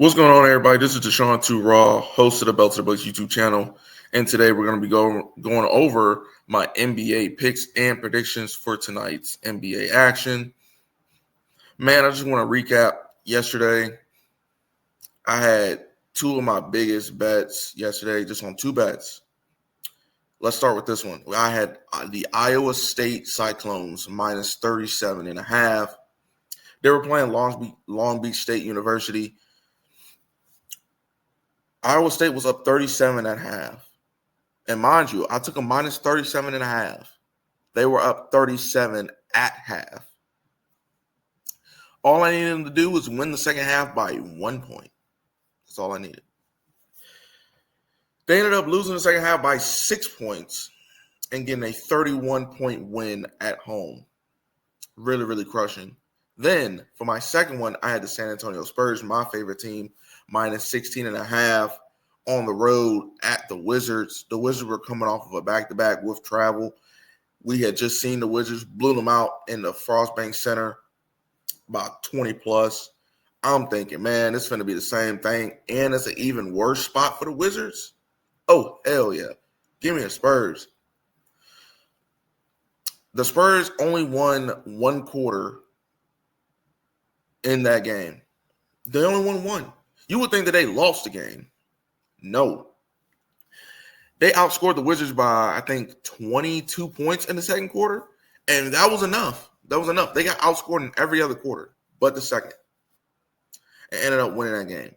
What's going on, everybody? This is Deshaun 2 Raw, host of the Belt to the Blitz YouTube channel. And today we're going to be going over my NBA picks and predictions for tonight's NBA action. Man, I just want to recap yesterday. I had two of my biggest bets yesterday, just on two bets. Let's start with this one. I had the Iowa State Cyclones minus 37.5. They were playing Long Beach State University. Iowa State was up 37.5. And mind you, I took a minus 37.5. They were up 37 at half. All I needed them to do was win the second half by 1 point. That's all I needed. They ended up losing the second half by 6 points and getting a 31-point win at home. Really, really crushing. Then, for my second one, I had the San Antonio Spurs, my favorite team, minus 16.5 on the road at the Wizards. The Wizards were coming off of a back-to-back with travel. We had just seen the Wizards blew them out in the Frostbank Center, about 20+. I'm thinking, man, it's going to be the same thing, and it's an even worse spot for the Wizards. Oh, hell yeah. Give me the Spurs. The Spurs only won one quarter in that game. They only won one. You would think that they lost the game. No. They outscored the Wizards by, I think, 22 points in the second quarter, and that was enough. They got outscored in every other quarter but the second and ended up winning that game.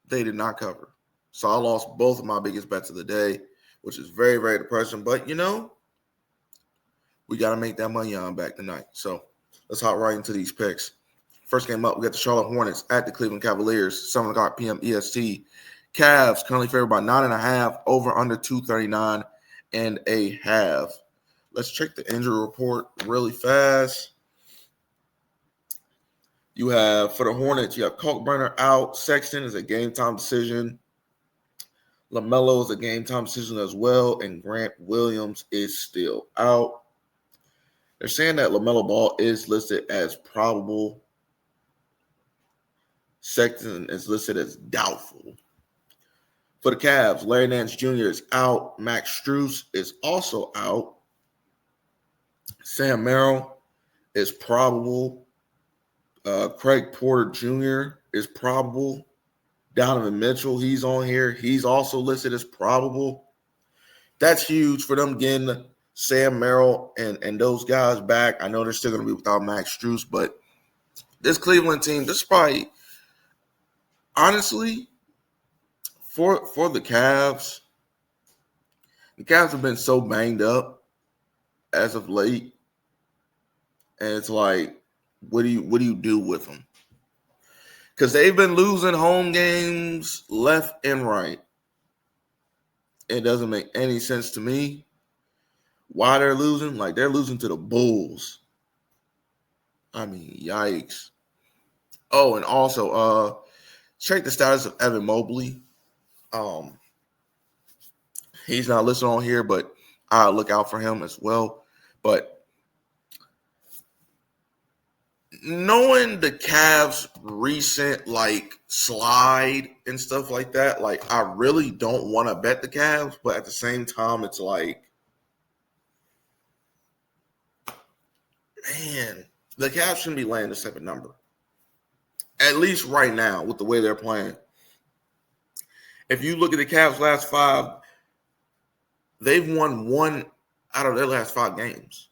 They did not cover. So I lost both of my biggest bets of the day, which is very, very depressing. But, we got to make that money on back tonight. So let's hop right into these picks. First game up, we got the Charlotte Hornets at the Cleveland Cavaliers, 7 o'clock p.m. EST. Cavs currently favored by 9.5, over under 239.5. Let's check the injury report really fast. You have, for the Hornets, you have Kalkbrenner out. Sexton is a game-time decision. LaMelo is a game-time decision as well. And Grant Williams is still out. They're saying that LaMelo Ball is listed as probable. Sexton is listed as doubtful. For the Cavs, Larry Nance Jr. is out. Max Strus is also out. Sam Merrill is probable. Craig Porter Jr. is probable. Donovan Mitchell, he's on here. He's also listed as probable. That's huge for them getting Sam Merrill and those guys back. I know they're still going to be without Max Strus, but this Cleveland team, this is probably, honestly, for the Cavs have been so banged up as of late, and it's like, what do you do with them? Because they've been losing home games left and right. It doesn't make any sense to me why they're losing. Like, they're losing to the Bulls. I mean, yikes. Oh, and also, check the status of Evan Mobley. He's not listed on here, but I'll look out for him as well. But knowing the Cavs' recent slide and stuff like that, I really don't want to bet the Cavs, but at the same time, it's like, man, the Cavs shouldn't be laying this type of number. At least right now, with the way they're playing. If you look at the Cavs' last 5, they've won 1 out of their last 5 games.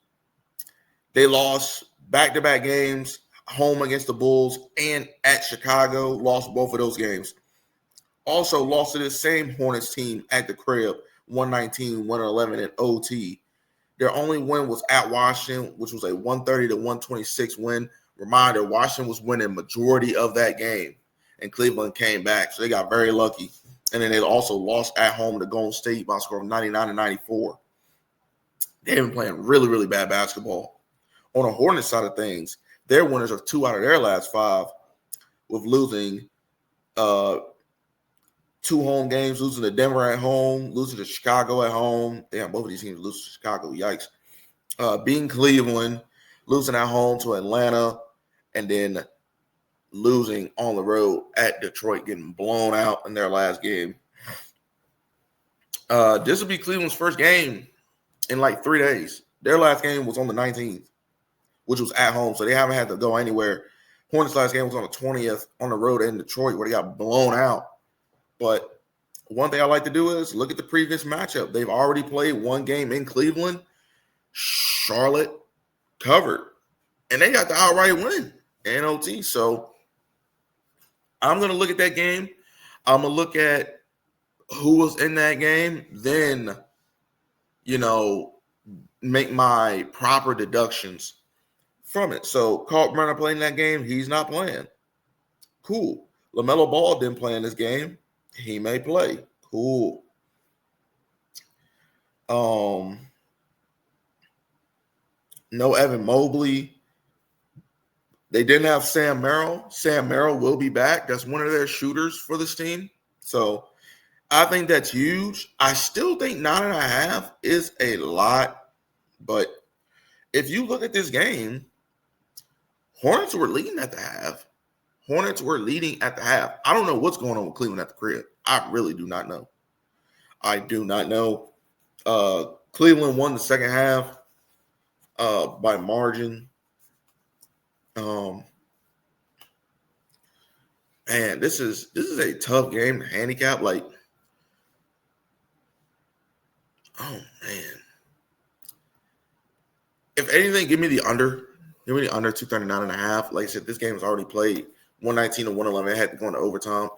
They lost back-to-back games, home against the Bulls and at Chicago, lost both of those games. Also lost to this same Hornets team at the crib, 119-111 in OT. Their only win was at Washington, which was a 130-126 win. Reminder, Washington was winning majority of that game, and Cleveland came back. So they got very lucky. And then they also lost at home to Golden State by a score of 99-94. They've been playing really, really bad basketball. On the Hornets side of things, they're winners of 2 out of their last 5 with losing 2 home games, losing to Denver at home, losing to Chicago at home. Damn, both of these teams lose to Chicago. Yikes. Beating Cleveland, losing at home to Atlanta, and then losing on the road at Detroit, getting blown out in their last game. This will be Cleveland's first game in like 3 days. Their last game was on the 19th, which was at home, so they haven't had to go anywhere. Hornets' last game was on the 20th on the road in Detroit, where they got blown out. But one thing I like to do is look at the previous matchup. They've already played one game in Cleveland. Charlotte covered, and they got the outright win in OT. So I'm going to look at that game. I'm going to look at who was in that game, then, make my proper deductions from it. So Carlton Brunner playing that game, he's not playing. Cool. LaMelo Ball didn't play in this game. He may play. Cool. No Evan Mobley. They didn't have Sam Merrill. Sam Merrill will be back. That's one of their shooters for this team. So I think that's huge. I still think 9.5 is a lot. But if you look at this game, Hornets were leading at the half. I don't know what's going on with Cleveland at the crib. I really do not know. I do not know. Cleveland won the second half by margin. Man, this is a tough game to handicap. Like, oh man. If anything, give me the under. Give me the under 239.5. Like I said, this game was already played 119 to 111. It had to go into overtime.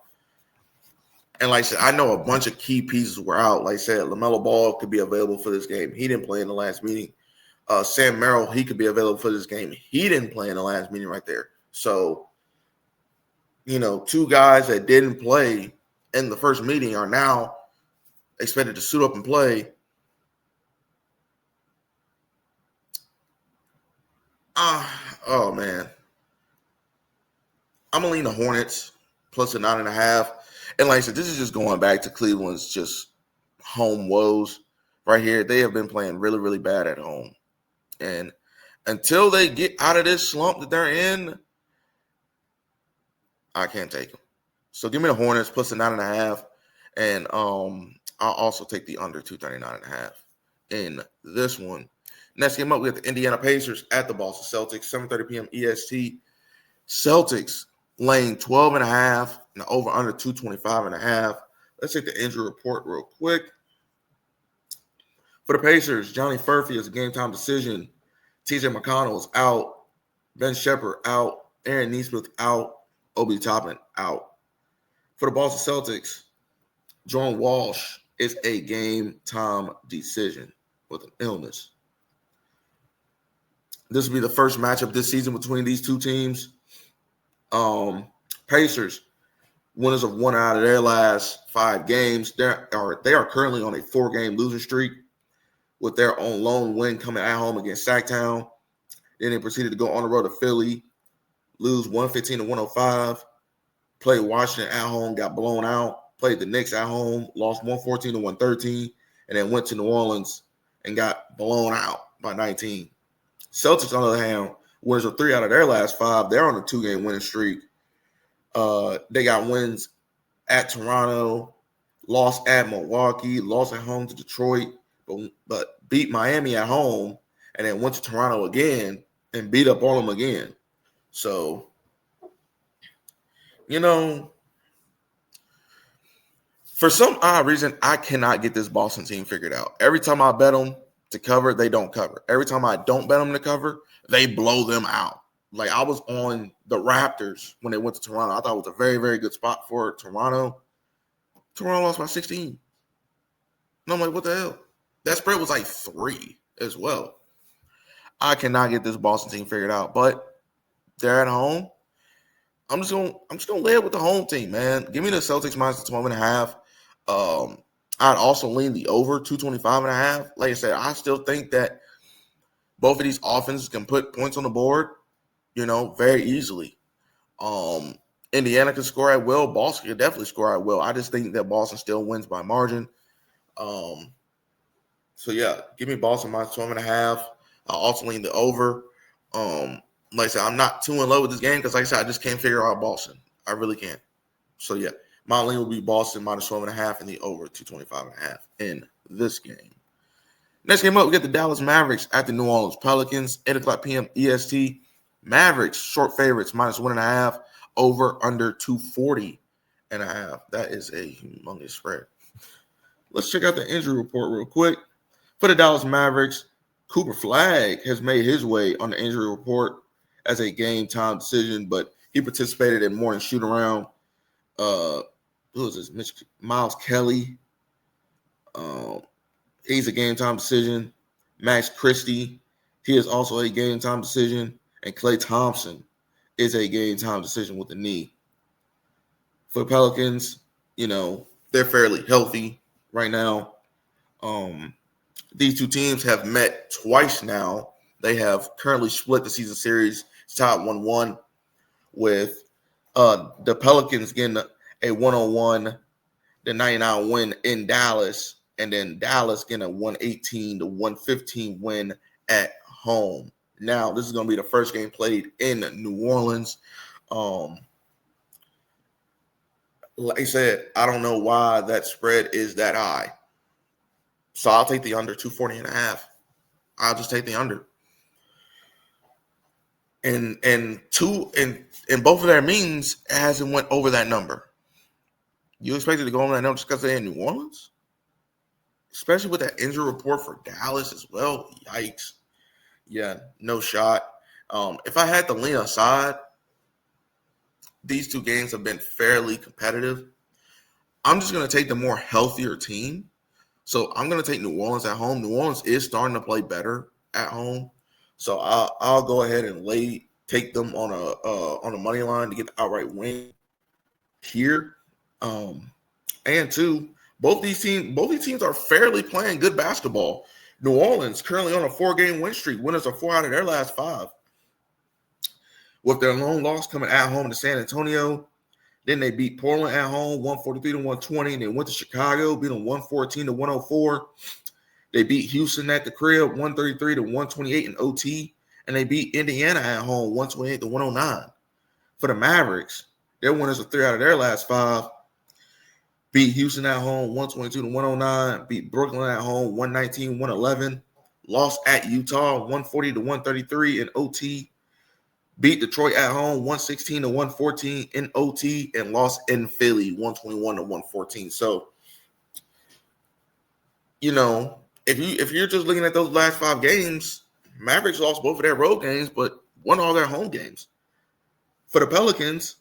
And like I said, I know a bunch of key pieces were out. Like I said, LaMelo Ball could be available for this game. He didn't play in the last meeting. Sam Merrill, he could be available for this game. He didn't play in the last meeting right there. So, two guys that didn't play in the first meeting are now expected to suit up and play. Oh man. I'm gonna lean the Hornets plus a 9.5. And like I said, this is just going back to Cleveland's just home woes right here. They have been playing really, really bad at home. And until they get out of this slump that they're in, I can't take them. So give me the Hornets plus a 9.5. And I'll also take the under 239.5 in this one. Next game up, we have the Indiana Pacers at the Boston Celtics, 7:30 p.m. EST. Celtics laying 12.5 and over under 225.5. Let's take the injury report real quick. For the Pacers, Johnny Furphy is a game-time decision. TJ McConnell is out. Ben Shepherd out. Aaron Nesmith out. Obi Toppin out. For the Boston Celtics, John Walsh is a game-time decision with an illness. This will be the first matchup this season between these two teams. Pacers, winners of 1 out of their last 5 games. They are currently on a 4-game losing streak with their own lone win coming at home against Sacktown. Then they proceeded to go on the road to Philly, lose 115 to 105. Played Washington at home, got blown out. Played the Knicks at home, lost 114 to 113, and then went to New Orleans and got blown out by 19. Celtics, on the other hand, winners of 3 out of their last 5. They're on a 2-game winning streak. They got wins at Toronto, lost at Milwaukee, lost at home to Detroit, but beat Miami at home, and then went to Toronto again and beat up on them again. So, for some odd reason, I cannot get this Boston team figured out. Every time I bet them to cover, they don't cover. Every time I don't bet them to cover, they blow them out. Like, I was on the Raptors when they went to Toronto. I thought it was a very, very good spot for Toronto. Toronto lost by 16. And I'm like, what the hell? That spread was like 3 as well. I cannot get this Boston team figured out, but they're at home. I'm just gonna lay it with the home team, man. Give me the Celtics minus the 12.5. I'd also lean the over 225.5. Like I said, I still think that both of these offenses can put points on the board, very easily. Indiana can score at will. Boston can definitely score at will. I just think that Boston still wins by margin. So yeah, give me Boston minus 12.5. I'll also lean the over. Like I said, I'm not too in love with this game because, like I said, I just can't figure out Boston. I really can't. So, yeah, my lean will be Boston minus 12.5 and the over 225.5 in this game. Next game up, we got the Dallas Mavericks at the New Orleans Pelicans, 8 o'clock p.m. EST. Mavericks, short favorites, minus 1.5, over under 240.5. That is a humongous spread. Let's check out the injury report real quick. For the Dallas Mavericks, Cooper Flagg has made his way on the injury report as a game-time decision, but he participated in morning shoot-around. Who is this? Miles Kelly. He's a game-time decision. Max Christie, he is also a game-time decision. And Klay Thompson is a game-time decision with the knee. For the Pelicans, they're fairly healthy right now. These two teams have met twice now. They have currently split the season series. It's tied 1-1 with the Pelicans getting a 101 to 99 win in Dallas, and then Dallas getting a 118 to 115 win at home. Now, this is going to be the first game played in New Orleans. Like I said, I don't know why that spread is that high. So I'll take the under 240.5. I'll just take the under. And both of their means, it hasn't went over that number. You expect it to go over that number just because they're in New Orleans? Especially with that injury report for Dallas as well. Yikes. Yeah, no shot. If I had to lean aside, these two games have been fairly competitive. I'm just going to take the more healthier team. So I'm going to take New Orleans at home. New Orleans is starting to play better at home. So I'll go ahead and take them on a money line to get the outright win here. And two, both these teams are fairly playing good basketball. New Orleans currently on a 4-game win streak. Winners are 4 out of their last 5. With their lone loss coming at home to San Antonio. Then they beat Portland at home, 143 to 120. They went to Chicago, beat them 114 to 104. They beat Houston at the crib, 133 to 128 in OT. And they beat Indiana at home, 128 to 109. For the Mavericks, their winners are 3 out of their last 5. Beat Houston at home, 122 to 109. Beat Brooklyn at home, 119 111. Lost at Utah, 140 to 133 in OT. Beat Detroit at home, 116 to 114 in OT, and lost in Philly, 121 to 114. So, if you're just looking at those last 5 games, Mavericks lost both of their road games, but won all their home games. For the Pelicans,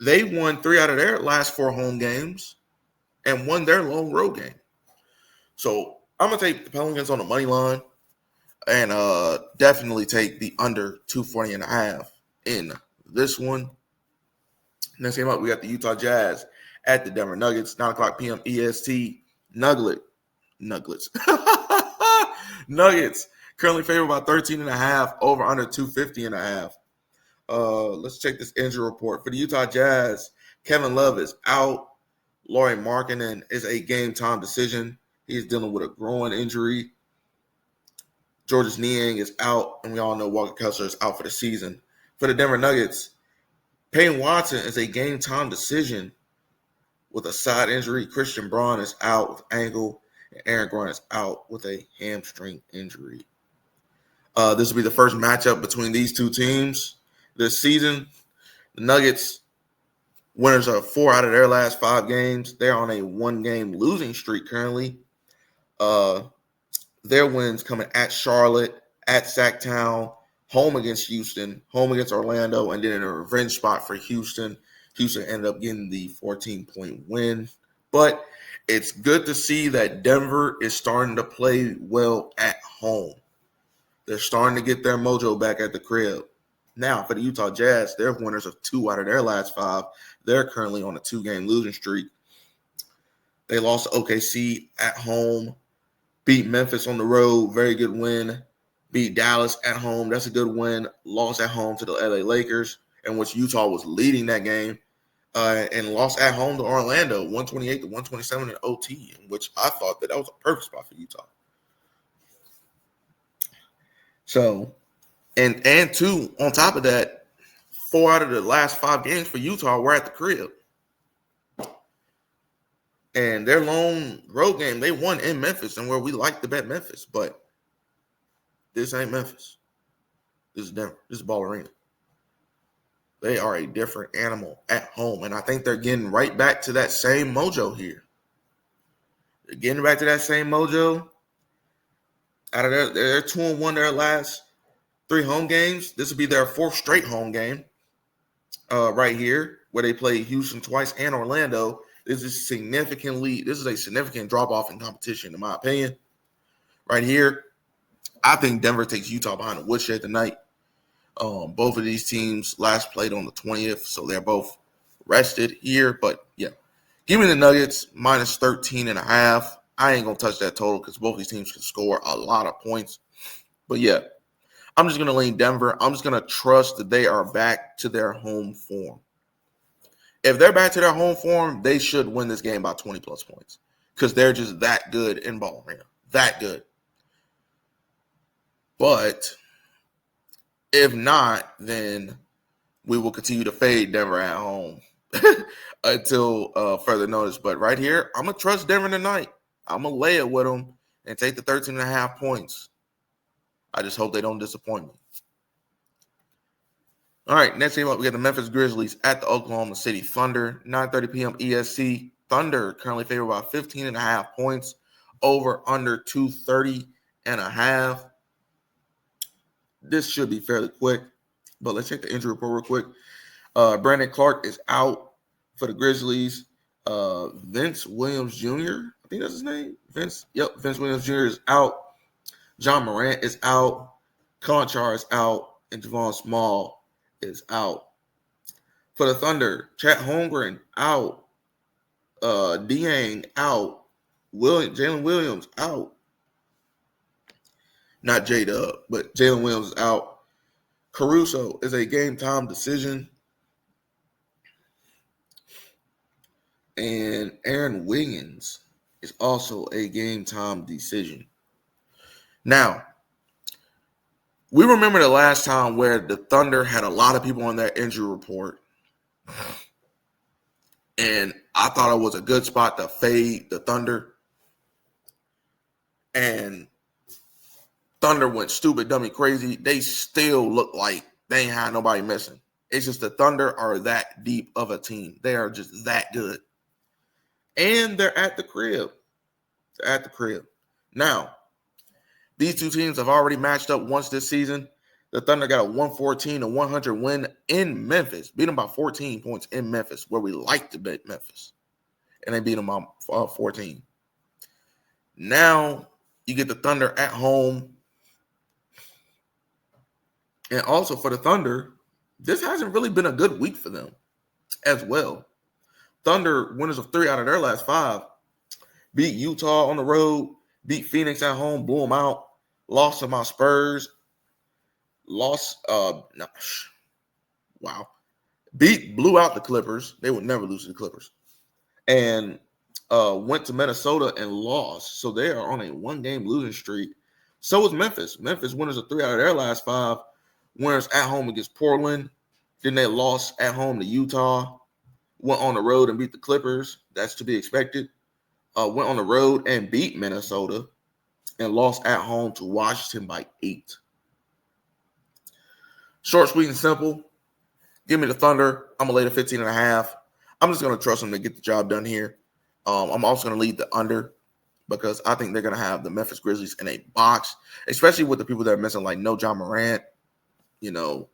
they won 3 out of their last 4 home games and won their lone road game. So I'm going to take the Pelicans on the money line and definitely take the under 240.5 in this one. Next game up, we got the Utah Jazz at the Denver Nuggets, 9 o'clock p.m. EST. Nuggets. Nuggets currently favored by 13.5, over under 250.5. Let's check this injury report. For the Utah Jazz, Kevin Love is out. Lauri Markkanen is a game-time decision. He's dealing with a groin injury. Georges Niang is out, and we all know Walker Kessler is out for the season. For the Denver Nuggets, Peyton Watson is a game-time decision with a side injury. Christian Braun is out with ankle, and Aaron Gordon is out with a hamstring injury. This will be the first matchup between these two teams this season. The Nuggets winners are 4 out of their last 5 games. They're on a 1-game losing streak currently. Their wins coming at Charlotte, at Sacktown, home against Houston, home against Orlando, and then in a revenge spot for Houston. Houston ended up getting the 14-point win. But it's good to see that Denver is starting to play well at home. They're starting to get their mojo back at the crib. Now, for the Utah Jazz, they're winners of 2 out of their last 5. They're currently on a 2-game losing streak. They lost to OKC at home, beat Memphis on the road, very good win. Beat Dallas at home, that's a good win. Lost at home to the LA Lakers, in which Utah was leading that game, and lost at home to Orlando, 128 to 127 in OT, in which I thought that was a perfect spot for Utah. So, And two, on top of that, 4 out of the last 5 games for Utah were at the crib. And their lone road game, they won in Memphis, and where we like to bet Memphis. But this ain't Memphis. This is Denver. This is Ball Arena. They are a different animal at home. And I think they're getting right back to that same mojo here. They're getting back to that same mojo. Out of their 2-1 their last 3 home games. This will be their 4th straight home game right here, where they play Houston twice and Orlando. This is a significant drop-off in competition, in my opinion. Right here, I think Denver takes Utah behind the woodshed tonight. Both of these teams last played on the 20th, so they're both rested here. But, yeah, give me the Nuggets minus 13.5. I ain't going to touch that total because both these teams can score a lot of points. But, yeah, I'm just going to lean Denver. I'm just going to trust that they are back to their home form. If they're back to their home form, they should win this game by 20-plus points because they're just that good in Ball Arena. That good. But if not, then we will continue to fade Denver at home until further notice. But right here, I'm going to trust Denver tonight. I'm going to lay it with them and take the 13.5 points. I just hope they don't disappoint me. All right, next game up, we got the Memphis Grizzlies at the Oklahoma City Thunder, 9:30 p.m. EST. Thunder currently favored by 15.5 points, over under 230.5. This should be fairly quick, but let's check the injury report real quick. Brandon Clark is out for the Grizzlies. Vince Williams Jr., I think that's his name. Vince Williams Jr. is out. John Morant is out. Conchar is out. And Javon Small is out. For the Thunder, Chet Holmgren out. Dieng out. Jalen Williams out. Not J-Dub, but Jalen Williams is out. Caruso is a game-time decision. And Aaron Wiggins is also a game-time decision. Now, we remember the last time where the Thunder had a lot of people on their injury report. And I thought it was a good spot to fade the Thunder. And Thunder went stupid, dummy, crazy. They still look like they ain't had nobody missing. It's just the Thunder are that deep of a team. They are just that good. And they're at the crib. They're at the crib. Now, these two teams have already matched up once this season. The Thunder got a 114-100 win in Memphis. Beat them by 14 points in Memphis, where we like to bet Memphis. And they beat them by 14. Now, you get the Thunder at home. And also for the Thunder, this hasn't really been a good week for them as well. Thunder, winners of 3 out of their last 5. Beat Utah on the road. Beat Phoenix at home. Blew them out. Lost to my Spurs. Blew out the Clippers. They would never lose to the Clippers. And went to Minnesota and lost. So they are on a 1-game losing streak. So is Memphis. Memphis winners of 3 out of their last 5. Winners at home against Portland. Then they lost at home to Utah. Went on the road and beat the Clippers. That's to be expected. Went on the road and beat Minnesota. And lost at home to Washington by 8. Short, sweet, and simple. Give me the Thunder. I'm going to lay the 15.5. I'm just going to trust them to get the job done here. I'm also going to lead the under because I think they're going to have the Memphis Grizzlies in a box, especially with the people that are missing, like no John Morant, no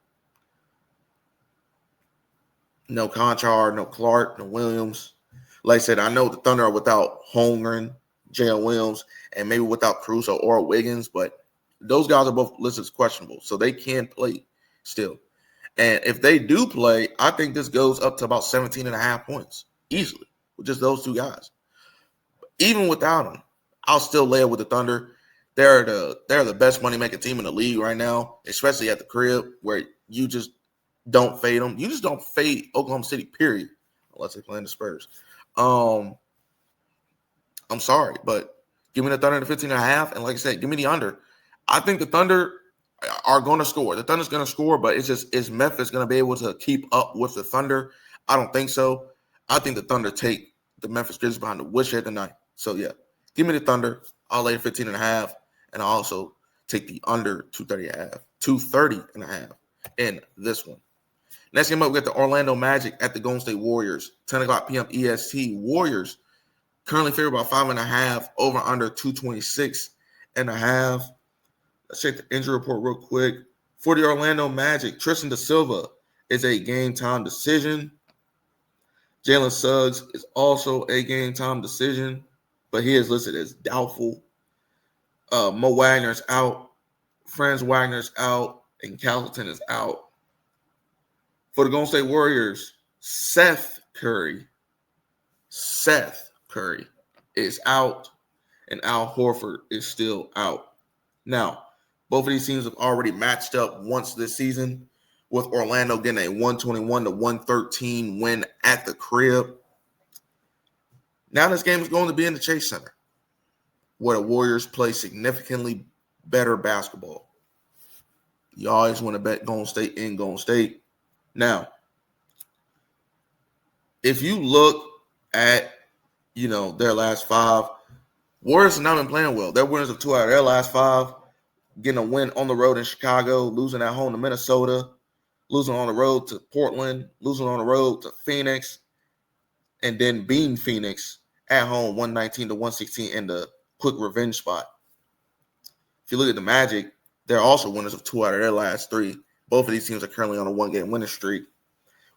Conchar, no Clark, no Williams. Like I said, I know the Thunder are without Holmgren, Jalen Williams, and maybe without Caruso or Wiggins, but those guys are both listed as questionable, so they can play still. And if they do play, I think this goes up to about 17.5 points easily with just those two guys. Even without them, I'll still lay it with the Thunder. They're the best money-making team in the league right now, especially at the crib where you just don't fade them. You just don't fade Oklahoma City, period, unless they play in the Spurs. I'm sorry, but give me the Thunder to 15.5, and like I said, give me the under. I think the Thunder are going to score. The Thunder's going to score, but is Memphis going to be able to keep up with the Thunder? I don't think so. I think the Thunder take the Memphis Grizzlies behind the woodshed tonight. So, yeah, give me the Thunder. I'll lay 15.5, and I'll also take the under 230.5 in this one. Next game up, we got the Orlando Magic at the Golden State Warriors, 10 o'clock p.m. EST. Warriors currently favored by 5.5, over under 226.5. Let's check the injury report real quick. For the Orlando Magic, Tristan da Silva is a game-time decision. Jalen Suggs is also a game-time decision, but he is listed as doubtful. Mo Wagner's out. Franz Wagner's out. And Castleton is out. For the Golden State Warriors, Seth Curry is out, and Al Horford is still out. Now, both of these teams have already matched up once this season, with Orlando getting a 121-113 win at the crib. Now this game is going to be in the Chase Center, where the Warriors play significantly better basketball. You always want to bet Golden State in Golden State. Now, if you look at, their last 5, Warriors have not been playing well. They're winners of 2 out of their last 5, getting a win on the road in Chicago, losing at home to Minnesota, losing on the road to Portland, losing on the road to Phoenix, and then beating Phoenix at home 119-116 in the quick revenge spot. If you look at the Magic, they're also winners of 2 out of their last 3. Both of these teams are currently on a 1-game winning streak,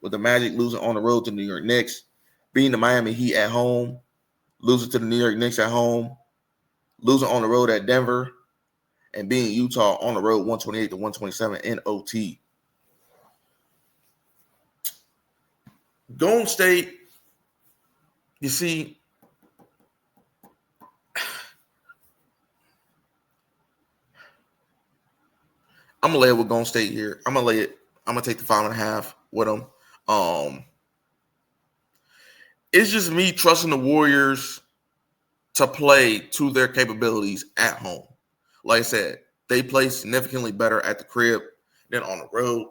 with the Magic losing on the road to New York Knicks, beating the Miami Heat at home, losing to the New York Knicks at home, losing on the road at Denver, and beating Utah on the road 128-127 in OT. Golden State, you see, I'm gonna lay it with Golden State here. I'm gonna take the 5.5 with them. It's just me trusting the Warriors to play to their capabilities at home. Like I said, they play significantly better at the crib than on the road.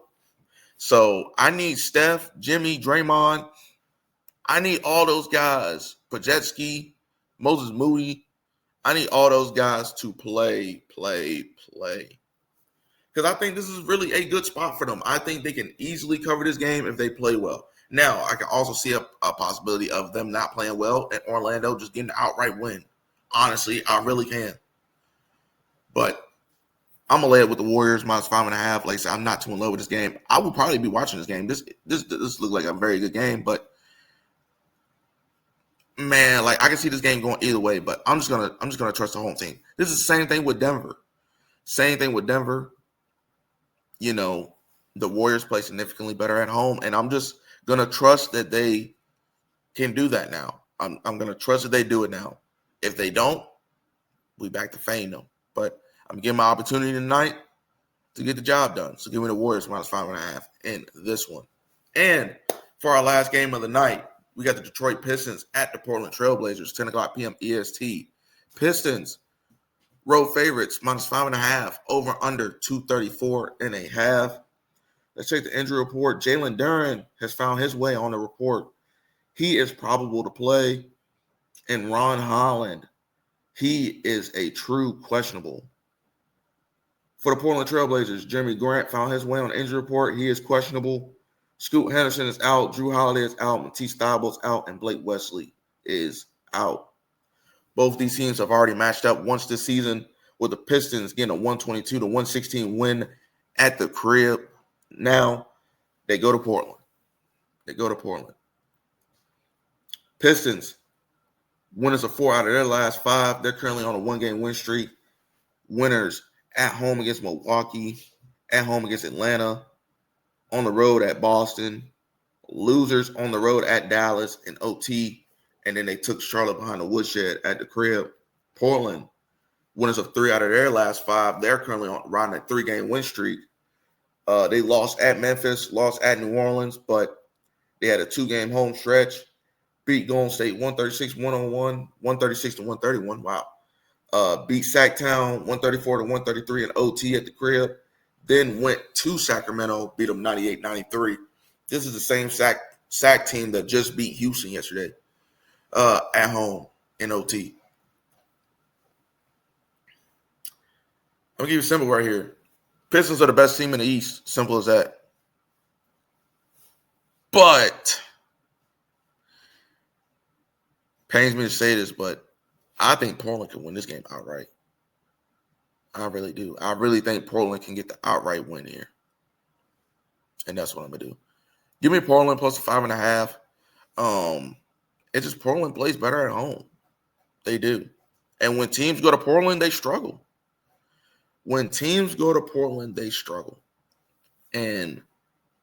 So I need Steph, Jimmy, Draymond. I need all those guys, Pajetsky, Moses Moody. I need all those guys to play. Because I think this is really a good spot for them. I think they can easily cover this game if they play well. Now, I can also see a possibility of them not playing well and Orlando just getting an outright win. Honestly, I really can. But I'm going to lay it with the Warriors minus 5.5. Like I said, I'm not too in love with this game. I will probably be watching this game. This looks like a very good game, but man, like I can see this game going either way, but I'm just gonna trust the home team. This is the same thing with Denver. The Warriors play significantly better at home, and I'm just gonna trust that they can do that now. I'm gonna trust that they do it now. If they don't, we back to fame them. But I'm giving my opportunity tonight to get the job done. So give me the Warriors minus 5.5 in this one. And for our last game of the night, we got the Detroit Pistons at the Portland Trailblazers, 10 o'clock p.m. EST. Pistons, road favorites, minus 5.5, over under 234.5. Let's check the injury report. Jalen Duren has found his way on the report. He is probable to play. And Ron Holland, he is a true questionable. For the Portland Trailblazers, Jeremy Grant found his way on the injury report. He is questionable. Scoot Henderson is out. Drew Holiday is out. Matisse Thybulle is out. And Blake Wesley is out. Both these teams have already matched up once this season, with the Pistons getting a 122-116 win at the crib. Now they go to Portland. Pistons, winners of 4 out of their last 5. They're currently on a 1-game win streak. Winners at home against Milwaukee, at home against Atlanta, on the road at Boston, losers on the road at Dallas and OT, and then they took Charlotte behind the woodshed at the crib. Portland, winners of 3 out of their last 5. They're currently riding a 3-game win streak. They lost at Memphis, lost at New Orleans, but they had a 2-game home stretch. Beat Golden State 136-101, 136-131. Wow. Beat Sacktown 134-133 in OT at the crib. then went to Sacramento, beat them 98-93. This is the same sack team that just beat Houston yesterday at home in OT. I'm going to give you simple right here. Pistons are the best team in the East. Simple as that. But, pains me to say this, but I think Portland can win this game outright. I really do. I really think Portland can get the outright win here. And that's what I'm going to do. Give me Portland plus 5.5. It's just Portland plays better at home. They do. And when teams go to Portland, they struggle. When teams go to Portland, they struggle. And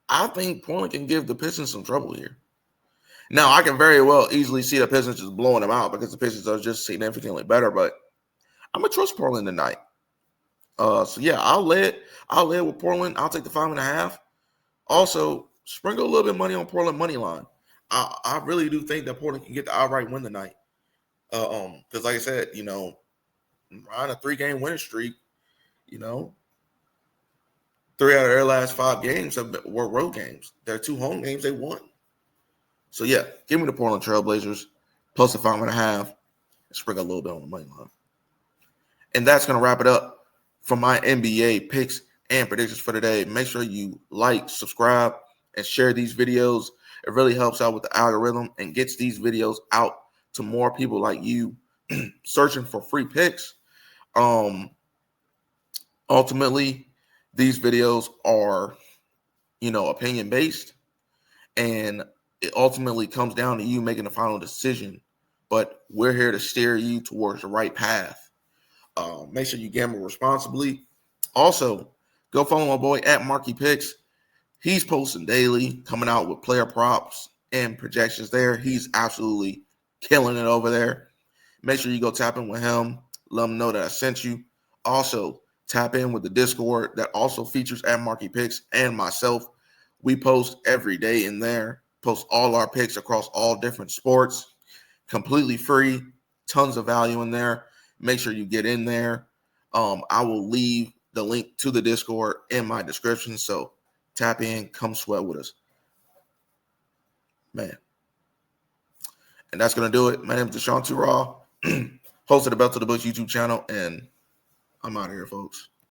I think Portland can give the Pistons some trouble here. Now, I can very well easily see the Pistons just blowing them out because the Pistons are just significantly better, but I'm going to trust Portland tonight. So, yeah, I'll lay it with Portland. I'll take the 5.5. Also, sprinkle a little bit of money on Portland money line. I really do think that Portland can get the outright win tonight. Because, like I said, on a 3-game winning streak, 3 out of their last 5 games were road games. Their 2 home games, they won. So, yeah, give me the Portland Trailblazers plus the 5.5 and sprinkle a little bit on the money line. And that's going to wrap it up for my NBA picks and predictions for today. Make sure you like, subscribe, and share these videos. It really helps out with the algorithm and gets these videos out to more people like you searching for free picks. Ultimately, these videos are, opinion based, and it ultimately comes down to you making the final decision. But we're here to steer you towards the right path. Make sure you gamble responsibly. Also, go follow my boy at Marky Picks. He's posting daily, coming out with player props and projections there. He's absolutely killing it over there. Make sure you go tap in with him. Let him know that I sent you. Also, tap in with the Discord that also features at Marky Picks and myself. We post every day in there. Post all our picks across all different sports. Completely free. Tons of value in there. Make sure you get in there. I will leave the link to the Discord in my description. So tap in, come sweat with us. Man. And that's going to do it. My name is Deshaun Raw, host of the Belt to the Bush YouTube channel, and I'm out of here, folks.